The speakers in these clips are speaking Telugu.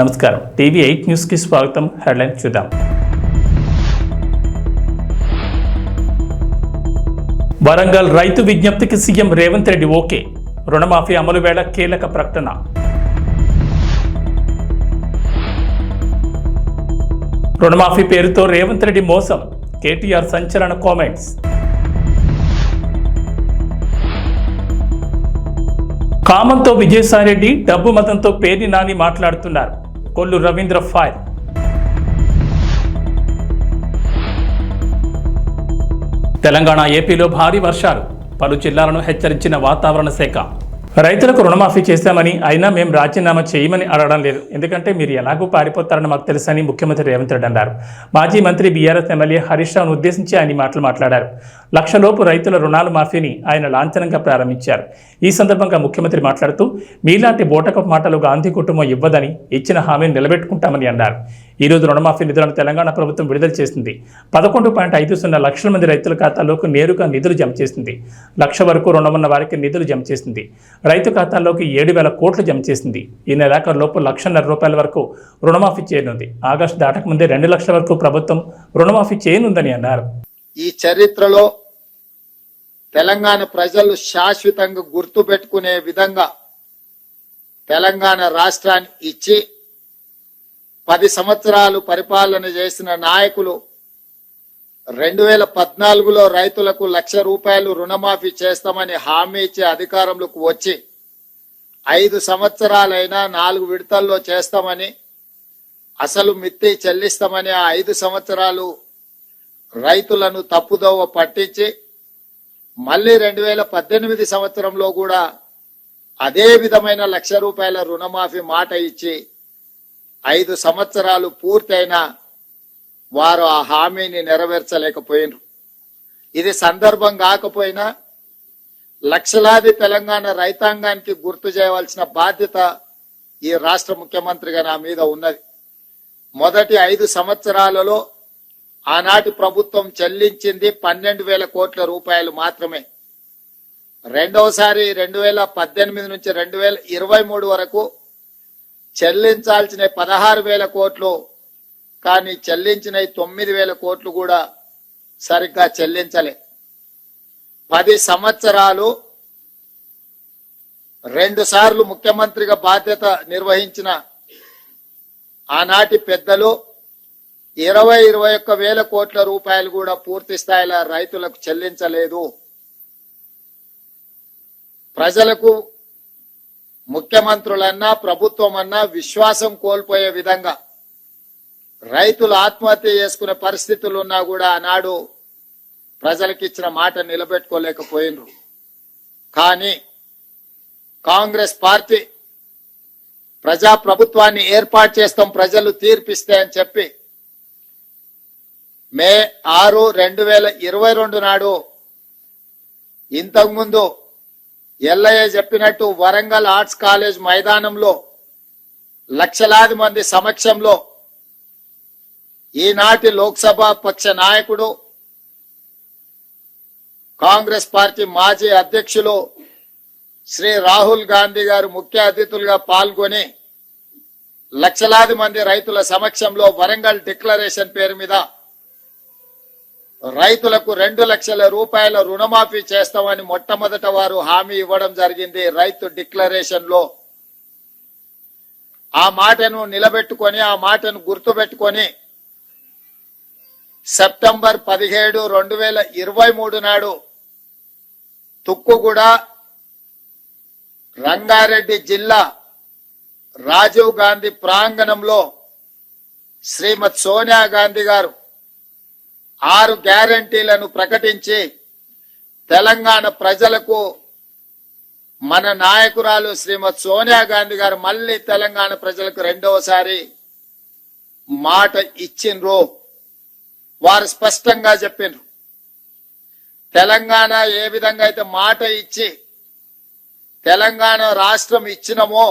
నమస్కారం TV8 న్యూస్ కి స్వాగతం. హెడ్లైన్ చూద్దాం. వరంగల్ రైతు విజ్ఞప్తికి సీఎం రేవంత్ రెడ్డి ఓకే. రుణమాఫీ అమలు వేళ కీలక ప్రకటన. రుణమాఫీ పేరుతో రేవంత్ రెడ్డి మోసం. కేటీఆర్ సంచలన కామెంట్స్. కామంతో విజయసాయిరెడ్డి, డబ్బు మతంతో పేర్ని నాని మాట్లాడుతున్నారు. కొల్లు రవీంద్ర ఫైర్. తెలంగాణ, ఏపీలో భారీ వర్షాలు. పలు జిల్లాలను హెచ్చరించిన వాతావరణ శాఖ. రైతులకు రుణమాఫీ చేశామని, అయినా మేము రాజీనామా చేయమని అడగడం లేదు. ఎందుకంటే మీరు ఎలాగూ పారిపోతారని మాకు తెలుసని ముఖ్యమంత్రి రేవంత్ రెడ్డి అన్నారు. మాజీ మంత్రి బీఆర్ఎస్ ఎమ్మెల్యే హరీష్ రావును ఉద్దేశించి ఆయన మాట్లాడారు. లక్షలోపు రైతుల రుణాల మాఫీని ఆయన లాంఛనంగా ప్రారంభించారు. ఈ సందర్భంగా ముఖ్యమంత్రి మాట్లాడుతూ, మీలాంటి బోటకపు మాటలు గాంధీ కుటుంబం ఇవ్వదని, ఇచ్చిన హామీని నిలబెట్టుకుంటామని అన్నారు. ఈ రోజు రుణమాఫీ నిధులను తెలంగాణ ప్రభుత్వం విడుదల చేసింది. 11.50 లక్షల మంది రైతుల ఖాతాల్లోకి నేరుగా నిధులు జమ చేసింది. 1,00,000 వరకు రుణం ఉన్న వారికి నిధులు జమ చేసింది. రైతు ఖాతాల్లోకి 7,000 కోట్లు జమ చేసింది. ఈ నెలాఖరులోపు 1,50,000 రూపాయల వరకు రుణమాఫీ చేయనుంది. ఆగస్టు దాటకముందే 2 లక్షల వరకు ప్రభుత్వం రుణమాఫీ చేయనుందని అన్నారు. ఈ చరిత్రలో తెలంగాణ ప్రజలు శాశ్వతంగా గుర్తు పెట్టుకునే విధంగా తెలంగాణ రాష్ట్రాన్ని ఇచ్చి 10 సంవత్సరాలు పరిపాలన చేసిన నాయకులు 2014లో రైతులకు 1,00,000 రూపాయలు రుణమాఫీ చేస్తామని హామీ ఇచ్చి అధికారంలోకి వచ్చి 5 సంవత్సరాలైనా 4 విడతల్లో చేస్తామని, అసలు మిత్తి చెల్లిస్తామని ఆ 5 సంవత్సరాలు రైతులను తప్పుదోవ పట్టించి మళ్ళీ 2018 సంవత్సరంలో కూడా అదే విధమైన 1,00,000 రూపాయల రుణమాఫీ మాట ఇచ్చి 5 సంవత్సరాలు పూర్తయినా వారు ఆ హామీని నెరవేర్చలేకపోయినారు. ఇది సందర్భం కాకపోయినా లక్షలాది తెలంగాణ రైతాంగానికి గుర్తు చేయవలసిన బాధ్యత ఈ రాష్ట్ర ముఖ్యమంత్రిగా నా మీద ఉన్నది. మొదటి 5 సంవత్సరాలలో ఆనాటి ప్రభుత్వం చెల్లించింది 12,000 కోట్ల రూపాయలు మాత్రమే. రెండవసారి 2018 నుంచి 2023 వరకు చెల్లించాల్సిన 16,000 కోట్లు, కానీ చెల్లించిన 9,000 కోట్లు కూడా సరిగ్గా చెల్లించలే. 10 సంవత్సరాలు 2 సార్లు ముఖ్యమంత్రిగా బాధ్యత నిర్వహించిన ఆనాటి పెద్దలు 21,000 కోట్ల రూపాయలు కూడా పూర్తి స్థాయిలో రైతులకు చెల్లించలేదు. ప్రజలకు ముఖ్యమంత్రులన్నా ప్రభుత్వం అన్నా విశ్వాసం కోల్పోయే విధంగా రైతులు ఆత్మహత్య చేసుకునే పరిస్థితులు ఉన్నా కూడా ఆనాడు ప్రజలకు ఇచ్చిన మాట నిలబెట్టుకోలేకపోయినరు. కానీ కాంగ్రెస్ పార్టీ ప్రజా ప్రభుత్వాన్ని ఏర్పాటు చేస్తాం, ప్రజలు తీర్పిస్తే అని చెప్పి మే 6, 2022 నాడు ఇంతకుముందు ఎల్లయ్య చెప్పినట్టు వరంగల్ ఆర్ట్స్ కాలేజ్ మైదానంలో లక్షలాది మంది సమక్షంలో ఈనాటి లోక్సభ పక్ష నాయకుడు, కాంగ్రెస్ పార్టీ మాజీ అధ్యక్షులు శ్రీ రాహుల్ గాంధీ గారు ముఖ్య అతిథులుగా పాల్గొని లక్షలాది మంది రైతుల సమక్షంలో వరంగల్ డిక్లరేషన్ పేరు మీద రైతులకు 2 లక్షల రూపాయల రుణమాఫీ చేస్తామని మొట్టమొదట వారు హామీ ఇవ్వడం జరిగింది. రైతు డిక్లరేషన్ లో ఆ మాటను నిలబెట్టుకొని, ఆ మాటను గుర్తుపెట్టుకొని సెప్టెంబర్ 17, 2023 నాడు తుక్కుగూడ, రంగారెడ్డి జిల్లా రాజీవ్ గాంధీ ప్రాంగణంలో శ్రీమతి సోనియా గాంధీ గారు 6 గ్యారంటీలను ప్రకటించి తెలంగాణ ప్రజలకు మన నాయకురాలు శ్రీమతి సోనియా గాంధీ గారు మళ్ళీ తెలంగాణ ప్రజలకు రెండవసారి మాట ఇచ్చిండ్రు. వారు స్పష్టంగా చెప్పిండ్రు, తెలంగాణ ఏ విధంగా అయితే మాట ఇచ్చి తెలంగాణ రాష్ట్రం ఇచ్చినమో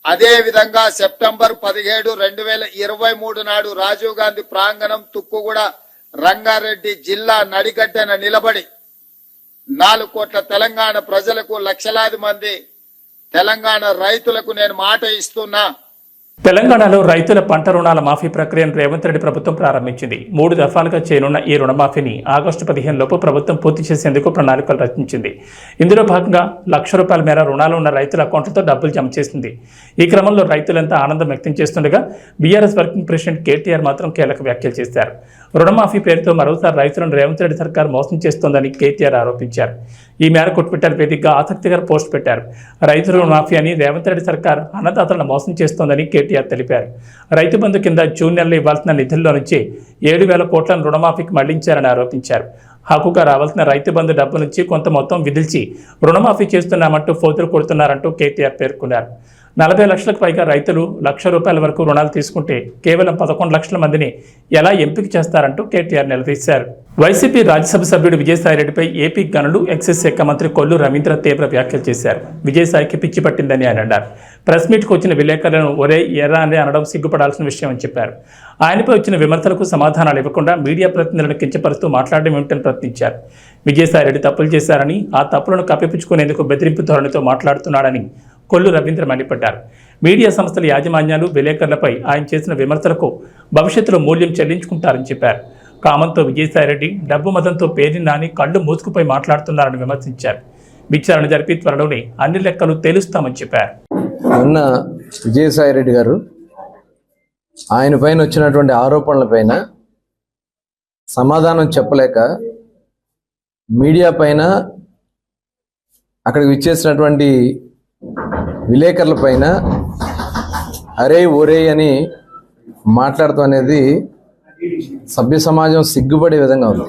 అదే విధంగా సెప్టెంబర్ 17, 2023 నాడు రాజీవ్ గాంధీ ప్రాంగణం తుక్కుగూడ రంగారెడ్డి జిల్లా నడిగడ్డన నిలబడి 4 కోట్ల తెలంగాణ ప్రజలకు, లక్షలాది మంది తెలంగాణ రైతులకు నేను మాట ఇస్తున్నా, తెలంగాణలో రైతుల పంట రుణాల మాఫీ ప్రక్రియను రేవంత్ రెడ్డి ప్రభుత్వం ప్రారంభించింది. 3 దఫాలుగా చేయనున్న ఈ రుణమాఫీని ఆగస్టు 15 లోపు ప్రభుత్వం పూర్తి చేసేందుకు ప్రణాళికలు రచించింది. ఇందులో భాగంగా ₹1,00,000 మేర రుణాలు ఉన్న రైతుల అకౌంట్లతో డబ్బులు జమ చేసింది. ఈ క్రమంలో రైతులంతా ఆనందం వ్యక్తం చేస్తుండగా బీఆర్ఎస్ వర్కింగ్ ప్రెసిడెంట్ కేటీఆర్ మాత్రం కీలక వ్యాఖ్యలు చేశారు. రుణమాఫీ పేరుతో మరోసారి రైతులను రేవంత్ రెడ్డి సర్కార్ మోసం చేస్తోందని కేటీఆర్ ఆరోపించారు. ఈ మేరకు ట్విట్టర్ వేదికగా ఆసక్తికర పోస్ట్ పెట్టారు. రైతు రుణమాఫీ అని రేవంత్ రెడ్డి సర్కార్ అన్నదాతలను మోసం చేస్తోందని కేటీఆర్ తెలిపారు. రైతు బంధు కింద జూన్ నెలలో ఇవ్వాల్సిన నిధుల్లో నుంచి 7,000 కోట్లను రుణమాఫీకి మళ్లించారని ఆరోపించారు. హక్కుగా రావాల్సిన రైతు బంధు డబ్బు నుంచి కొంత మొత్తం విధిల్చి రుణమాఫీ చేస్తున్నామంటూ ఫోతులు కొడుతున్నారంటూ కేటీఆర్ పేర్కొన్నారు. 40 లక్షలకు పైగా రైతులు ₹1,00,000 వరకు రుణాలు తీసుకుంటే కేవలం 11 లక్షల మందిని ఎలా ఎంపిక చేస్తారంటూ కేటీఆర్ నిలదీశారు. వైసీపీ రాజ్యసభ సభ్యుడు విజయసాయిరెడ్డిపై ఏపీ గనులు ఎక్సైజ్ శాఖ మంత్రి కొల్లు రవీంద్ర తీవ్ర వ్యాఖ్యలు చేశారు. విజయసాయికి పిచ్చి పట్టిందని ఆయన అన్నారు. ప్రెస్ మీట్కు వచ్చిన విలేకరులను ఒరే ఎర్రా అని అనడం సిగ్గుపడాల్సిన విషయం అని చెప్పారు. ఆయనపై వచ్చిన విమర్శలకు సమాధానాలు ఇవ్వకుండా మీడియా ప్రతినిధులను కించపరుస్తూ మాట్లాడడం ఏమిటని ప్రశ్నించారు. విజయసాయిరెడ్డి తప్పులు చేశారని, ఆ తప్పులను కప్పిపుచ్చుకునేందుకు బెదిరింపు ధోరణితో మాట్లాడుతున్నాడని కొల్లు రవీంద్ర మండిపడ్డారు. మీడియా సంస్థల యాజమాన్యాలు, విలేకరులపై ఆయన చేసిన విమర్శలకు భవిష్యత్తులో మూల్యం చెల్లించుకుంటారని చెప్పారు. కామంతో విజయసాయిరెడ్డి డబ్బు మతంతో పేరుని నాని కళ్ళు మూసుకుపోయి మాట్లాడుతున్నారని విమర్శించారు. విచారణ జరిపి త్వరలోనే అన్ని లెక్కలు తేలుస్తామని చెప్పారు. మొన్న విజయసాయిరెడ్డి గారు ఆయన పైన వచ్చినటువంటి ఆరోపణలపైన సమాధానం చెప్పలేక మీడియా పైన అక్కడికి విచ్చేసినటువంటి విలేకరుల పైన అరే ఒరే అని మాట్లాడటం అనేది సభ్య సమాజం సిగ్గుపడే విధంగా ఉంది.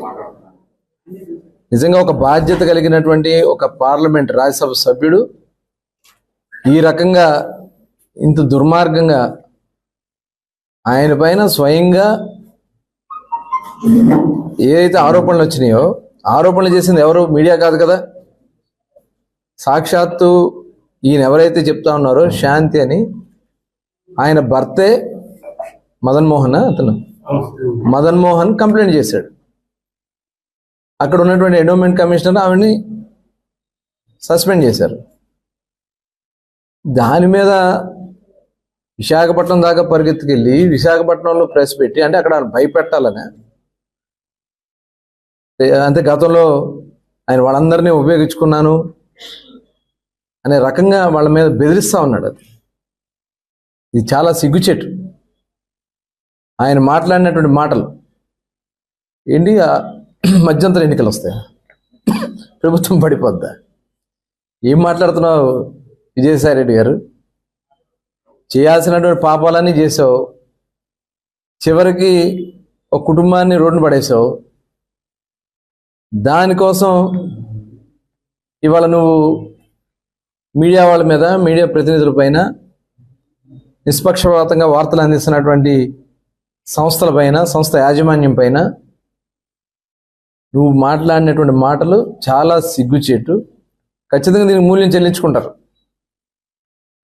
నిజంగా ఒక బాధ్యత కలిగినటువంటి ఒక పార్లమెంట్ రాజ్యసభ సభ్యుడు ఈ రకంగా ఇంత దుర్మార్గంగా ఆయన పైన స్వయంగా ఏదైతే ఆరోపణలు వచ్చినాయో, ఆరోపణలు చేసింది ఎవరు? మీడియా కాదు కదా. సాక్షాత్తు ఈయన ఎవరైతే చెప్తా ఉన్నారో శాంతి అని, ఆయన భర్తే మదన్ మోహన్ కంప్లైంట్ చేశాడు. అక్కడ ఉన్నటువంటి ఎండోమెంట్ కమిషనర్ ఆవిడ్ని సస్పెండ్ చేశారు. దాని మీద విశాఖపట్నం దాకా పరిగెత్తుకెళ్ళి విశాఖపట్నంలో ప్రెస్ పెట్టి, అంటే అక్కడ భయపెట్టాలని, అంటే గతంలో ఆయన వాళ్ళందరినీ ఉపయోగించుకున్నాను అనే రకంగా వాళ్ళ మీద బెదిరిస్తూ ఉన్నాడు. ఇది చాలా సిగ్గుచేటు. ఆయన మాట్లాడినటువంటి మాటలు ఏంటి? మధ్యంతర ఎన్నికలు వస్తాయి, ప్రభుత్వం పడిపోద్దా? ఏం మాట్లాడుతున్నావు విజయసాయిరెడ్డి గారు? చేయాల్సినటువంటి పాపాలన్నీ చేసావు, చివరికి ఒక కుటుంబాన్ని రోడ్డున పడేసావు. దానికోసం ఇవాళ నువ్వు మీడియా వాళ్ళ మీద, మీడియా ప్రతినిధుల పైన, నిష్పక్షపాతంగా వార్తలు అందిస్తున్నటువంటి సంస్థల పైన, సంస్థ యాజమాన్యం పైన నువ్వు మాట్లాడినటువంటి మాటలు చాలా సిగ్గుచేటు. ఖచ్చితంగా దీనికి మూల్యం చెల్లించుకుంటారు,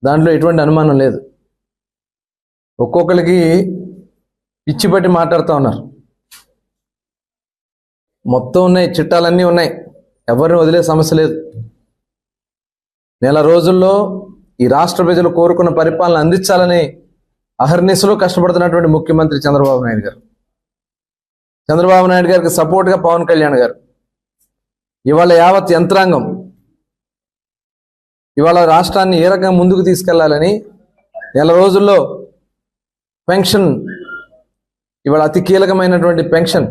దాంట్లో ఎటువంటి అనుమానం లేదు. ఒక్కొక్కరికి పిచ్చి పట్టి మాట్లాడుతూ ఉన్నారు. మొత్తం ఉన్నాయి, చిట్టాలన్నీ ఉన్నాయి, ఎవరిని వదిలే సమస్య లేదు. నెల రోజుల్లో ఈ రాష్ట్ర ప్రజలు కోరుకున్న పరిపాలన అందించాలని అహర్నిశలో కష్టపడుతున్నటువంటి ముఖ్యమంత్రి చంద్రబాబు నాయుడు గారు. చంద్రబాబు నాయుడు గారికి సపోర్ట్గా పవన్ కళ్యాణ్ గారు, ఇవాళ యావత్ యంత్రాంగం ఇవాళ రాష్ట్రాన్ని ఏ రకంగా ముందుకు తీసుకెళ్లాలని నెల రోజుల్లో పెన్షన్, ఇవాళ అతి కీలకమైనటువంటి పెన్షన్,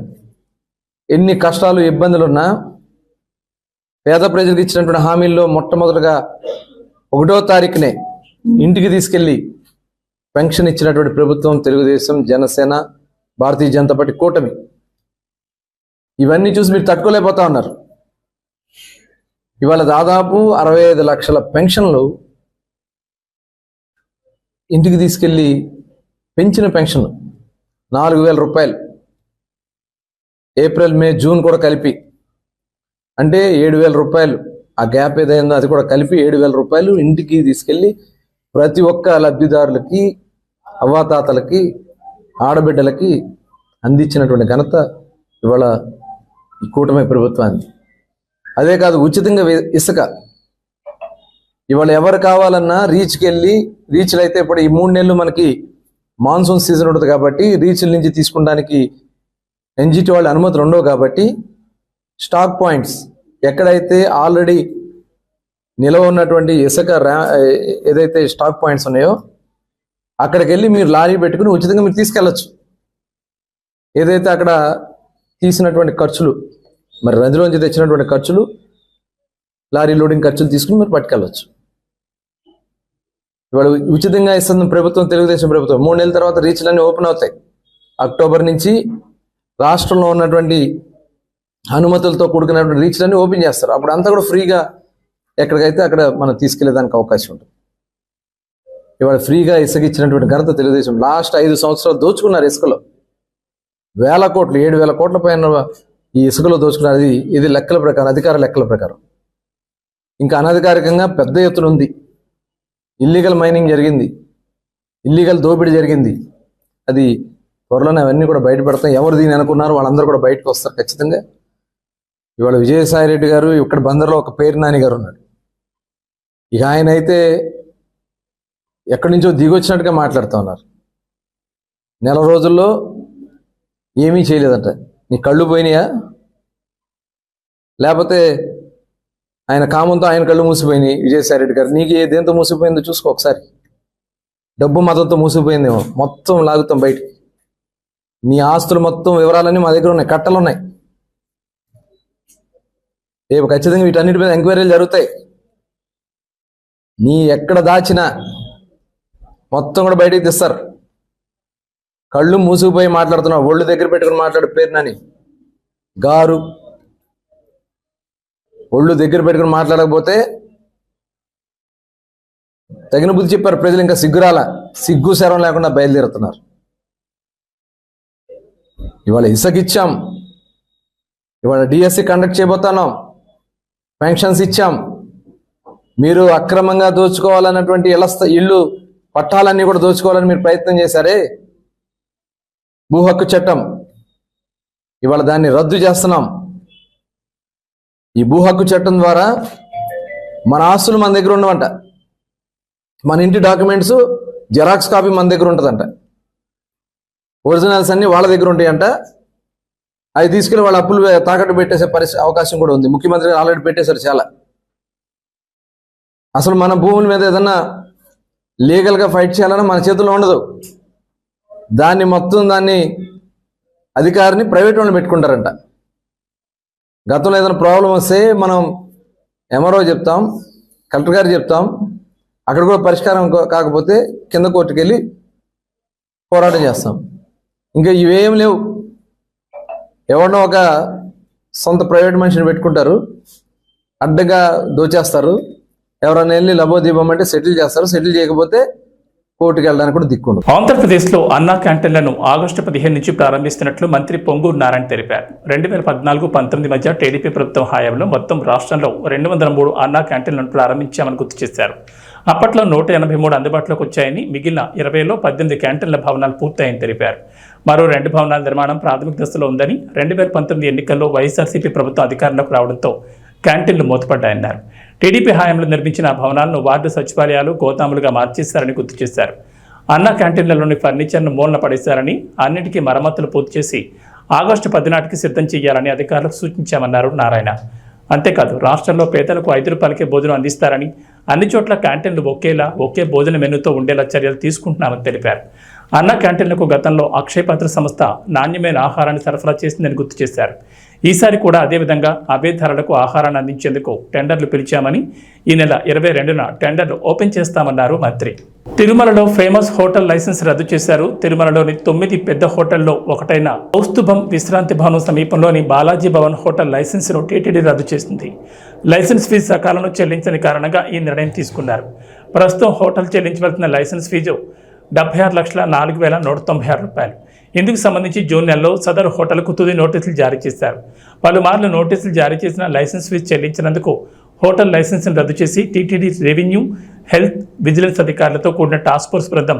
ఎన్ని కష్టాలు ఇబ్బందులు ఉన్నా పేద ప్రజలకు ఇచ్చినటువంటి హామీల్లో మొట్టమొదటిగా 1వ తారీఖునే ఇంటికి తీసుకెళ్లి పెన్షన్ ఇచ్చినటువంటి ప్రభుత్వం తెలుగుదేశం, జనసేన, భారతీయ జనతా పార్టీ కూటమి. ఇవన్నీ చూసి మీరు తట్టుకోలేకపోతా ఉన్నారు. ఇవాళ దాదాపు 65 లక్షల పెన్షన్లు ఇంటికి తీసుకెళ్లి పెంచిన పెన్షన్ ₹4,000, ఏప్రిల్, మే, జూన్ కూడా కలిపి, అంటే ₹7,000. ఆ గ్యాప్ ఏదైందో అది కూడా కలిపి ₹7,000 ఇంటికి తీసుకెళ్లి ప్రతి ఒక్క లబ్ధిదారులకి, అవ్వాతాతలకి, ఆడబిడ్డలకి అందించినటువంటి ఘనత ఇవాళ ఈ కూటమి ప్రభుత్వాన్ని. అదే కాదు, ఉచితంగా ఇసుక ఇవాళ ఎవరు కావాలన్నా రీచ్కి వెళ్ళి, రీచ్లు అయితే ఇప్పుడు ఈ 3 నెలలు మనకి మాన్సూన్ సీజన్ ఉంటుంది కాబట్టి రీచ్ల నుంచి తీసుకుంటానికి ఎన్జిటి వాళ్ళ అనుమతులు ఉండవు కాబట్టి స్టాక్ పాయింట్స్ ఎక్కడైతే ఆల్రెడీ నిల్వ ఉన్నటువంటి ఇసుక ఏదైతే స్టాక్ పాయింట్స్ ఉన్నాయో అక్కడికి వెళ్ళి మీరు లారీ పెట్టుకుని ఉచితంగా మీరు తీసుకెళ్ళచ్చు. ఏదైతే అక్కడ తీసినటువంటి ఖర్చులు, మరి రంజులోంచి తెచ్చినటువంటి ఖర్చులు, లారీ లోడింగ్ ఖర్చులు తీసుకుని మీరు పట్టుకెళ్ళచ్చు. ఇవాళ ఉచితంగా ఇస్తుంది ప్రభుత్వం, తెలుగుదేశం ప్రభుత్వం. 3 నెలల తర్వాత రీచ్లన్నీ ఓపెన్ అవుతాయి. అక్టోబర్ నుంచి రాష్ట్రంలో ఉన్నటువంటి అనుమతులతో కూడుకున్నటువంటి రీచ్లన్నీ ఓపెన్ చేస్తారు. అప్పుడు అంతా కూడా ఫ్రీగా ఎక్కడికైతే అక్కడ మనం తీసుకెళ్లేదానికి అవకాశం ఉంటుంది. ఇవాళ ఫ్రీగా ఇసుక ఇచ్చినటువంటి ఘనత తెలుగుదేశం. లాస్ట్ 5 సంవత్సరాలు దోచుకున్నారు ఇసుకలో, 1000 కోట్లు, 7,000 కోట్ల పైన ఈ ఇసుకలో దోచుకున్నారు. ఇది లెక్కల ప్రకారం, అధికార లెక్కల ప్రకారం. ఇంకా అనధికారికంగా పెద్ద ఎత్తున ఉంది. ఇల్లీగల్ మైనింగ్ జరిగింది, ఇల్లీగల్ దోపిడీ జరిగింది. అది త్వరలోనే అవన్నీ కూడా బయటపడతాం. ఎవరు దీన్ని అనుకున్నారో వాళ్ళందరూ కూడా బయటకు వస్తారు ఖచ్చితంగా. ఇవాళ విజయసాయి రెడ్డి గారు ఇక్కడ బందర్లో ఒక పేరు నాని గారు ఉన్నాడు. ఇక ఆయన అయితే ఎక్కడి నుంచో దిగొచ్చినట్టుగా మాట్లాడుతూ ఉన్నారు. నెల రోజుల్లో ఏమీ చేయలేదట. నీ కళ్ళు పోయినాయా, లేకపోతే ఆయన కామంతో ఆయన కళ్ళు మూసిపోయినాయి విజయసాయి రెడ్డి గారు? నీకు దేంతో మూసిపోయిందో చూసుకో ఒకసారి. డబ్బు మతంతో మూసిపోయిందేమో, మొత్తం లాగుతాం బయటికి. నీ ఆస్తులు మొత్తం వివరాలన్నీ మా దగ్గర ఉన్నాయి, కట్టలు ఉన్నాయి. రేపు ఖచ్చితంగా వీటన్నిటి మీద ఎంక్వైరీలు జరుగుతాయి. నీ ఎక్కడ దాచినా మొత్తం కూడా బయటికి తెస్తారు. కళ్ళు మూసుకుపోయి మాట్లాడుతున్నావు, ఒళ్ళు దగ్గర పెట్టుకుని మాట్లాడు పేరునని గారు. ఒళ్ళు దగ్గర పెట్టుకుని మాట్లాడకపోతే తగిన బుద్ధి చెప్పారు ప్రజలు. ఇంకా సిగ్గురాల, సిగ్గు శరం లేకుండా బయలుదేరుతున్నారు. ఇవాళ ఇసుకిచ్చాం, ఇవాళ డిఎస్సి కండక్ట్ చేయబోతున్నాం, పెన్షన్స్ ఇచ్చాం. మీరు అక్రమంగా దోచుకోవాలన్నటువంటి ఇళ్ళు పట్టాలన్నీ కూడా దోచుకోవాలని మీరు ప్రయత్నం చేశారే, భూ హక్కు చట్టం, ఇవాళ దాన్ని రద్దు చేస్తున్నాం. ఈ భూ హక్కు చట్టం ద్వారా మన ఆస్తులు మన దగ్గర ఉండవంట, మన ఇంటి డాక్యుమెంట్స్ జెరాక్స్ కాపీ మన దగ్గర ఉంటుందంట, ఒరిజినల్స్ అన్ని వాళ్ళ దగ్గర ఉంటాయంట. అవి తీసుకెళ్ళి వాళ్ళ అప్పులు తాకట్టు పెట్టేసే అవకాశం కూడా ఉంది. ముఖ్యమంత్రి ఆల్రెడీ పెట్టేశారు చాలా. అసలు మన భూముల మీద ఏదన్నా లీగల్గా ఫైట్ చేయాలన్నా మన చేతుల్లో ఉండదు. దాన్ని అధికారిని ప్రైవేట్ వాళ్ళు పెట్టుకుంటారంట. గతంలో ఏదైనా ప్రాబ్లం వస్తే మనం ఎంఆర్ఓ చెప్తాం, కలెక్టర్ గారు చెప్తాం, అక్కడ కూడా పరిష్కారం కాకపోతే కింద కోర్టుకు వెళ్ళి పోరాటం చేస్తాం. ఇంకా ఇవేం లేవు. ఎవరినో ఒక సొంత ప్రైవేట్ మనిషిని పెట్టుకుంటారు, అడ్డగా దోచేస్తారు. ఎవరైనా వెళ్ళి లబోదీపం అంటే సెటిల్ చేస్తారు, సెటిల్ చేయకపోతే కోర్టుకు వెళ్ళడానికి కూడా దిక్కుండదు. ఆంధ్రప్రదేశ్లో అన్నా క్యాంటీన్లను ఆగస్టు 15 నుంచి ప్రారంభిస్తున్నట్లు మంత్రి పొంగూరు నారాయణ తెలిపారు. 2014-19 మధ్య టీడీపీ ప్రభుత్వం హయాంలో మొత్తం రాష్ట్రంలో 203 అన్నా క్యాంటీన్లను ప్రారంభించామని గుర్తు చేశారు. అప్పట్లో 183 అందుబాటులోకి వచ్చాయని, మిగిలిన 20లో 18 క్యాంటీన్ల భవనాలు పూర్తయ్యని తెలిపారు. మరో 2 భవనాల నిర్మాణం ప్రాథమిక దశలో ఉందని, 2019 ఎన్నికల్లో వైఎస్ఆర్సీపీ ప్రభుత్వం అధికారంలోకి రావడంతో క్యాంటీన్లు మూతపడ్డాయన్నారు. టీడీపీ హయాంలో నిర్మించిన భవనాలను వార్డు సచివాలయాలు, గోదాములుగా మార్చేశారని గుర్తు చేశారు. అన్న క్యాంటీన్లలోని ఫర్నిచర్ను మూలన పడేశారని, అన్నిటికీ మరమ్మతులు పూర్తి చేసి ఆగస్టు 10 నాటికి సిద్ధం చేయాలని అధికారులకు సూచించామన్నారు నారాయణ. అంతేకాదు, రాష్ట్రంలో పేదలకు 5 రూపాయలకే భోజనం అందిస్తారని, అన్ని చోట్ల క్యాంటీన్లు ఒకే భోజన మెనూతో ఉండేలా చర్యలు తీసుకుంటున్నామని తెలిపారు. అన్న క్యాంటీన్లకు గతంలో అక్షయ్ పాత్ర సంస్థ నాణ్యమైన ఆహారాన్ని సరఫరా చేసిందని గుర్తు చేశారు. ఈసారి కూడా అదేవిధంగా అవే ధరలకు ఆహారాన్ని అందించేందుకు టెండర్లు పిలిచామని, ఈ నెల 22న టెండర్లు ఓపెన్ చేస్తామన్నారు మంత్రి. తిరుమలలో ఫేమస్ హోటల్ లైసెన్స్ రద్దు చేశారు. తిరుమలలోని 9 పెద్ద హోటల్లో ఒకటైన కౌస్తుభం విశ్రాంతి భవనం సమీపంలోని బాలాజీ భవన్ హోటల్ లైసెన్స్ను టీటీడీ రద్దు చేసింది. లైసెన్స్ ఫీజు సకాలంలో చెల్లించని కారణంగా ఈ నిర్ణయం తీసుకున్నారు. ప్రస్తుతం హోటల్ చెల్లించవలసిన లైసెన్స్ ఫీజు 76,04,196 రూపాయలు. ఇందుకు సంబంధించి జూన్ నెలలో సదరు హోటల్కు తుది నోటీసులు జారీ చేశారు. పలుమార్లు నోటీసులు జారీ చేసిన లైసెన్స్ ఫీజు చెల్లించినందుకు హోటల్ లైసెన్స్ను రద్దు చేసి టీటీడీ రెవెన్యూ, హెల్త్, విజిలెన్స్ అధికారులతో కూడిన టాస్క్ ఫోర్స్ బృందం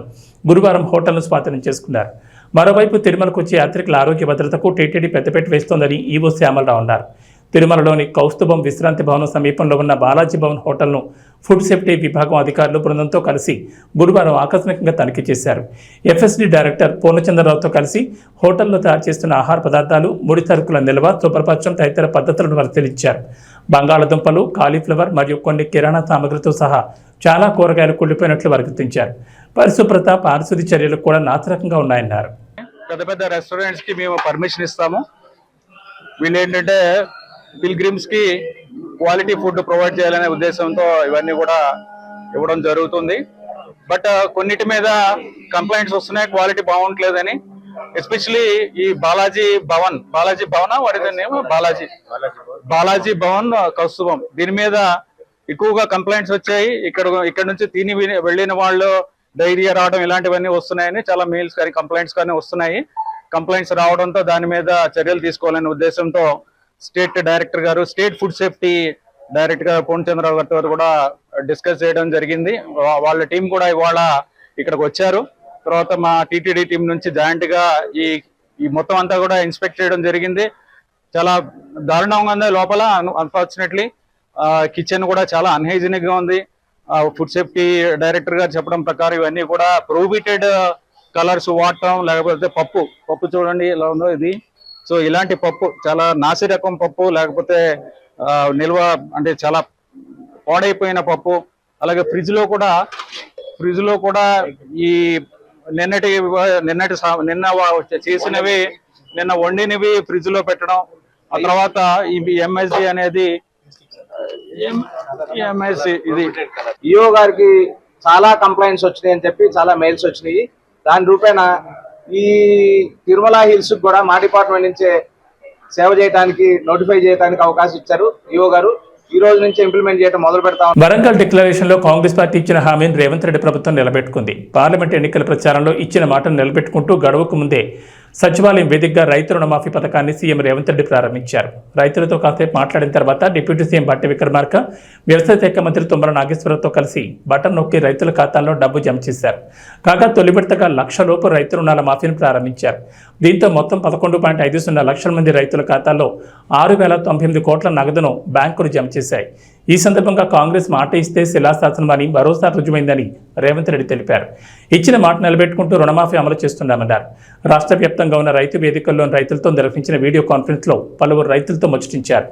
గురువారం హోటల్ను స్వాధీనం చేసుకున్నారు. మరోవైపు తిరుమలకు వచ్చే యాత్రికుల ఆరోగ్య భద్రతకు టీటీడీ పెద్దపీట వేస్తోందని ఈవో శ్యామలరావు అన్నారు. తిరుమలలోని కౌస్తుభం విశ్రాంతి భవనం సమీపంలో ఉన్న బాలాజీ భవన్ హోటల్ను ఫుడ్ సేఫ్టీ విభాగం అధికారులు బృందంతో కలిసి గురువారం ఆకస్మికంగా తనిఖీ చేశారు. ఎఫ్ఎస్డి డైరెక్టర్ పూర్ణచంద్రరావుతో కలిసి హోటల్లో తయారు చేస్తున్న ఆహార పదార్థాలు, ముడి సరుకుల నిల్వ, శుభ్రపరచడం తదితర పద్ధతులను పరిశీలించారు. బంగాళదుంపలు, కాలీఫ్లవర్ మరియు కొన్ని కిరాణా సామగ్రితో సహా చాలా కూరగాయలు కుళ్ళిపోయినట్లు గుర్తించారు. పరిశుభ్రత, పారిశుద్ధ్య చర్యలు కూడా నాసిరకంగా ఉన్నాయన్నారు. పెద్ద పెద్ద రెస్టారెంట్స్ కి మేము పర్మిషన్ ఇస్తాము. వీళ్ళు ఏంటంటే పిల్గ్రిమ్స్ కి క్వాలిటీ ఫుడ్ ప్రొవైడ్ చేయాలనే ఉద్దేశంతో ఇవన్నీ కూడా ఇవ్వడం జరుగుతుంది. బట్ కొన్నిటి మీద కంప్లైంట్స్ వస్తున్నాయి, క్వాలిటీ బాగుంటలేదని. ఎస్పెషలీ ఈ బాలాజీ భవన్ కౌస్తుభం, దీని మీద ఎక్కువగా కంప్లైంట్స్ వచ్చాయి. ఇక్కడ నుంచి తిని వెళ్ళిన వాళ్ళు డైరియా రావడం ఇలాంటివన్నీ వస్తున్నాయని చాలా మెయిల్స్ కానీ కంప్లైంట్స్ కానీ వస్తున్నాయి. కంప్లైంట్స్ రావడంతో దాని మీద చర్యలు తీసుకోవాలనే ఉద్దేశంతో స్టేట్ ఫుడ్ సేఫ్టీ డైరెక్టర్ గారు పూర్ణచంద్రరావు గారితో కూడా డిస్కస్ చేయడం జరిగింది. వాళ్ళ టీం కూడా ఇవాళ ఇక్కడికి వచ్చారు. తర్వాత మా టీటీడీ టీం నుంచి జాయింట్ గా ఈ మొత్తం అంతా కూడా ఇన్స్పెక్ట్ చేయడం జరిగింది. చాలా దారుణంగా ఉంది లోపల. అన్ఫార్చునేట్లీ కిచెన్ కూడా చాలా అన్హైజీనిక్ గా ఉంది. ఫుడ్ సేఫ్టీ డైరెక్టర్ గారు చెప్పడం ప్రకారం ఇవన్నీ కూడా ప్రొహిబిటెడ్ కలర్స్ వాడటం, లేకపోతే పప్పు చూడండి ఎలా ఉందో ఇది. సో ఇలాంటి పప్పు చాలా నాసి రకం పప్పు, లేకపోతే నిల్వ అంటే చాలా పాడైపోయిన పప్పు. అలాగే ఫ్రిడ్జ్ లో కూడా ఈ నిన్న చేసినవి, నిన్న వండినవి ఫ్రిడ్జ్ లో పెట్టడం. ఆ తర్వాత ఈ ఎంఎస్డి అనేది ఇది ఈఓ గారికి చాలా కంప్లైంట్స్ వచ్చినాయి అని చెప్పి చాలా మెయిల్స్ వచ్చినాయి. దాని రూపేణ ఈ తిరుమల హిల్స్ కూడా మా డిపార్ట్మెంట్ నుంచే సేవ చేయడానికి, నోటిఫై చేయడానికి అవకాశం ఇచ్చారు ఈఓ గారు. ఈ రోజు నుంచి ఇంప్లిమెంట్ చేయడం మొదలు పెడతాం. వరంగల్ డిక్లరేషన్ లో కాంగ్రెస్ పార్టీ ఇచ్చిన హామీని రేవంత్ రెడ్డి ప్రభుత్వం నిలబెట్టుకుంది. పార్లమెంట్ ఎన్నికల ప్రచారంలో ఇచ్చిన మాటను నిలబెట్టుకుంటూ గడువుకు ముందే సచివాలయం వేదికగా రైతు రుణమాఫీ పథకాన్ని సీఎం రేవంత్ రెడ్డి ప్రారంభించారు. రైతులతో కాసేపు మాట్లాడిన తర్వాత డిప్యూటీ సీఎం బట్టి విక్రమార్క, వ్యవసాయ శాఖ మంత్రి తుమ్మల నాగేశ్వరరావుతో కలిసి బటన్ నొక్కి రైతుల ఖాతాల్లో డబ్బు జమ చేశారు. కాగా తొలి విడతగా 1,00,000 లోపు రైతు రుణాల మాఫీని ప్రారంభించారు. దీంతో మొత్తం 11.50 లక్షల మంది రైతుల ఖాతాల్లో 6,098 కోట్ల నగదును బ్యాంకులు జమ చేశాయి. ఈ సందర్భంగా కాంగ్రెస్ మాట ఇస్తే శిలాశాసనమని మరోసారి రుజువైందని రేవంత్ రెడ్డి తెలిపారు. ఇచ్చిన మాట నిలబెట్టుకుంటూ రుణమాఫీ అమలు చేస్తున్నామన్నారు. రాష్ట్ర వ్యాప్తంగా ఉన్న రైతు వేదికల్లోని రైతులతో నిర్వహించిన వీడియో కాన్ఫరెన్స్ లో పలువురు రైతులతో ముచ్చటించారు.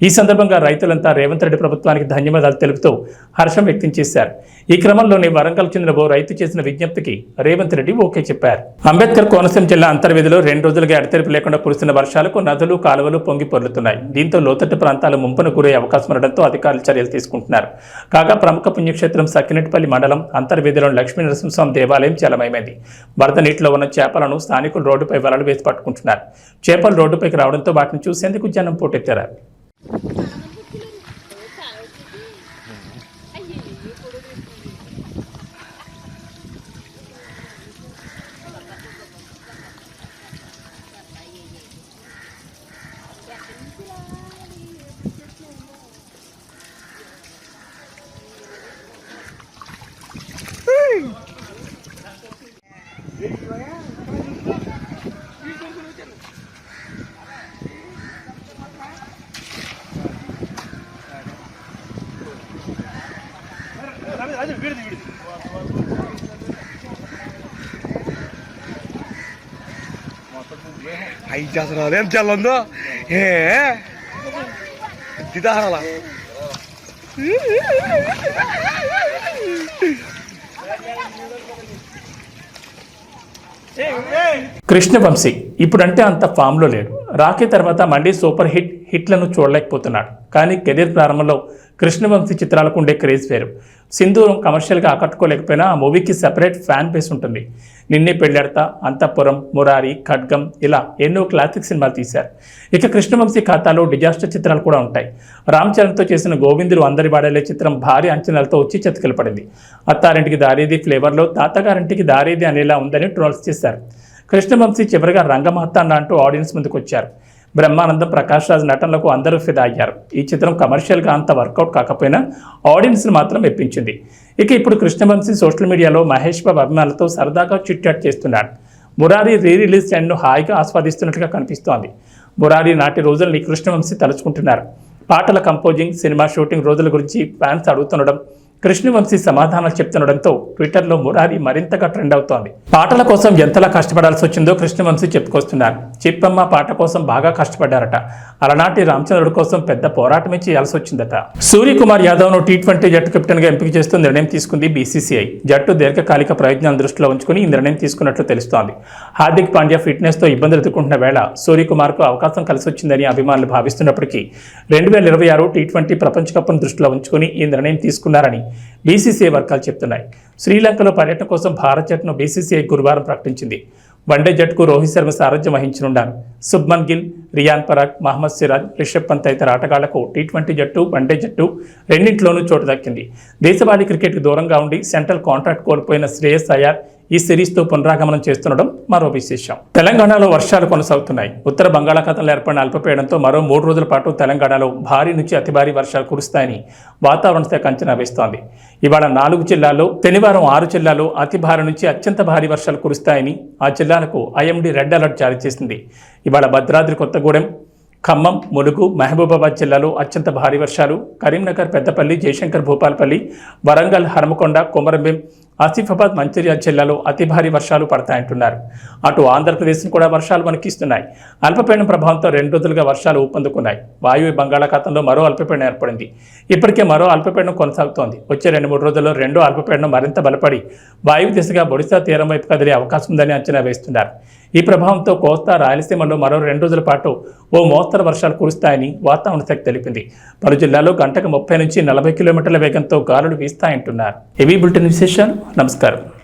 ఈ సందర్భంగా రైతులంతా రేవంత్ రెడ్డి ప్రభుత్వానికి ధన్యవాదాలు తెలుపుతూ హర్షం వ్యక్తం చేశారు. ఈ క్రమంలోనే వరంగల్ చెందిన ఓ రైతు చేసిన విజ్ఞప్తికి రేవంత్ రెడ్డి ఓకే చెప్పారు. అంబేద్కర్ కోనసీమ జిల్లా అంతర్వేదిలో 2 రోజులుగా ఎడతెరిపి లేకుండా కురుస్తున్న వర్షాలకు నదులు, కాలువలు పొంగి పొర్లుతున్నాయి. దీంతో లోతట్టు ప్రాంతాలు ముంపును గురయ్యే అవకాశం ఉండడంతో అధికారులు చర్యలు తీసుకుంటున్నారు. కాగా ప్రముఖ పుణ్యక్షేత్రం సకినెట్పల్లి మండలం అంతర్వేదిలోని లక్ష్మీ నరసింహస్వామి దేవాలయం జలమయమైంది. వరద నీటిలో ఉన్న చేపలను స్థానికులు రోడ్డుపై వలలు వేసి పట్టుకుంటున్నారు. చేపలు రోడ్డుపైకి రావడంతో వాటిని చూసేందుకు జనం పోటెత్తారు. ఐదు చేస్తున్నారు ఏం చల్లందో ఏ తిదారాల కృష్ణవంశీ ఇప్పుడంటే అంత ఫామ్లో లేడు. రాఖీ తర్వాత మళ్ళీ సూపర్ హిట్లను చూడలేకపోతున్నాడు. కానీ కెరీర్ ప్రారంభంలో కృష్ణవంశీ చిత్రాలకు ఉండే క్రేజ్ వేరు. సింధూరం కమర్షియల్గా ఆకట్టుకోలేకపోయినా ఆ మూవీకి సెపరేట్ ఫ్యాన్ బేస్ ఉంటుంది. నిన్నే పెళ్ళాడతా, అంతఃపురం, మురారి, ఖడ్గం ఇలా ఎన్నో క్లాసిక్ సినిమాలు తీశారు. ఇక కృష్ణవంశీ ఖాతాలో డిజాస్టర్ చిత్రాలు కూడా ఉంటాయి. రామ్ చరణ్తో చేసిన గోవిందుడు అందరి వాడేలే చిత్రం భారీ అంచనాలతో వచ్చి చతికిల పడింది. అత్తారింటికి దారేది ఫ్లేవర్లో తాతగారింటికి దారేది అనేలా ఉందని ట్రోల్స్ చేశారు. కృష్ణవంశీ చివరిగా రంగమార్తాండ అంటూ ఆడియన్స్ ముందుకు వచ్చారు. బ్రహ్మానందం, ప్రకాష్ రాజ్ నటనలకు అందరూ ఫిదా అయ్యారు. ఈ చిత్రం కమర్షియల్గా అంత వర్కౌట్ కాకపోయినా ఆడియన్స్ని మాత్రం మెప్పించింది. ఇక ఇప్పుడు కృష్ణవంశీ సోషల్ మీడియాలో మహేష్ బాబు అభిమానులతో సరదాగా చిట్ చాట్ చేస్తున్నాడు. మురారి రిలీజ్ ట్రెండ్ను హాయిగా ఆస్వాదిస్తున్నట్లుగా కనిపిస్తోంది. మురారి నాటి రోజులని కృష్ణవంశీ తలుచుకుంటున్నారు. పాటల కంపోజింగ్, సినిమా షూటింగ్ రోజుల గురించి ఫ్యాన్స్ అడుగుతుండడం, కృష్ణవంశీ సమాధానాలు చెప్తుండడంతో ట్విట్టర్లో మురారి మరింతగా ట్రెండ్ అవుతోంది. పాటల కోసం ఎంతలా కష్టపడాల్సి వచ్చిందో కృష్ణవంశీ చెప్పుకొస్తున్నారు. చిప్పమ్మ పాట కోసం బాగా కష్టపడ్డారట. అలనాటి రామచంద్రుడి కోసం పెద్ద పోరాటమే చేయాల్సి వచ్చిందట. సూర్యకుమార్ యాదవ్ను T20 జట్టు కెప్టెన్గా ఎంపిక చేస్తూ నిర్ణయం తీసుకుంది BCCI. జట్టు దీర్ఘకాలిక ప్రయోజనాలను దృష్టిలో ఉంచుకుని ఈ నిర్ణయం తీసుకున్నట్లు తెలుస్తోంది. హార్దిక్ పాండ్యా ఫిట్నెస్తో ఇబ్బందులు ఎదుర్కొంటున్న వేళ సూర్యకుమార్కు అవకాశం కలిసి వచ్చిందని అభిమానులు భావిస్తున్నప్పటికీ 2026 T20 ప్రపంచ కప్ను దృష్టిలో ఉంచుకుని ఈ నిర్ణయం తీసుకున్నారని BCCI వర్గాలు చెప్తున్నాయి. శ్రీలంకలో పర్యటన కోసం భారత్ జట్టును BCCI గురువారం ప్రకటించింది. వన్డే జట్టుకు రోహిత్ శర్మ సారథ్యం వహించనున్నారు. శుభ్మన్ గిల్, రియాన్ పరాగ్, మహమ్మద్ సిరాజ్, రిషబ్ పంత్ తదితర ఆటగాళ్లకు T20 జట్టు, వన్డే జట్టు రెండింటిలోనూ చోటు దక్కింది. దేశవాళీ క్రికెట్కు దూరంగా ఉండి సెంట్రల్ కాంట్రాక్ట్ కోల్పోయిన శ్రేయస్ అయ్యర్ ఈ సిరీస్తో పునరాగమనం చేస్తుండడం మరో విశేషం. తెలంగాణలో వర్షాలు కొనసాగుతున్నాయి. ఉత్తర బంగాళాఖాతంలో ఏర్పడిన అల్పపీడనంతో మరో 3 రోజుల పాటు తెలంగాణలో భారీ నుంచి అతి భారీ వర్షాలు కురుస్తాయని వాతావరణ శాఖ అంచనా వేస్తోంది. ఇవాళ 4 జిల్లాల్లో, శనివారం 6 జిల్లాల్లో అతి భారీ నుంచి అత్యంత భారీ వర్షాలు కురుస్తాయని ఆ జిల్లాలకు IMD రెడ్ అలర్ట్ జారీ చేసింది. ఇవాళ భద్రాద్రి కొత్తగూడెం, ఖమ్మం, ములుగు, మహబూబాబాద్ జిల్లాలో అత్యంత భారీ వర్షాలు, కరీంనగర్, పెద్దపల్లి, జయశంకర్, భూపాలపల్లి, వరంగల్, హనుమకొండ, కొమరంభీం, ఆసిఫాబాద్, మంచిర్యాల జిల్లాలో అతి భారీ వర్షాలు పడతాయంటున్నారు. అటు ఆంధ్రప్రదేశ్ను కూడా వర్షాలు వణికిస్తున్నాయి. అల్పపీడనం ప్రభావంతో 2 రోజులుగా వర్షాలు ఊపందుకున్నాయి. వాయువ్య బంగాళాఖాతంలో మరో అల్పపీడనం ఏర్పడింది. ఇప్పటికే మరో అల్పపీడనం కొనసాగుతోంది. వచ్చే 2-3 రోజుల్లో రెండో అల్పపీడనం మరింత బలపడి వాయువ్య దిశగా ఒడిశా తీరం వైపు కదిలే అవకాశం ఉందని అంచనా వేస్తున్నారు. ఈ ప్రభావంతో కోస్తా, రాయలసీమలో మరో 2 రోజుల పాటు ఓ మోస్తరు వర్షాలు కురుస్తాయని వాతావరణ శాఖ తెలిపింది. పలు జిల్లాల్లో గంటకు 30 నుంచి 40 కిలోమీటర్ల వేగంతో గాలులు వీస్తాయంటున్నారు. ఇవి బులెటిన్ విశేషాలు. నమస్కారం.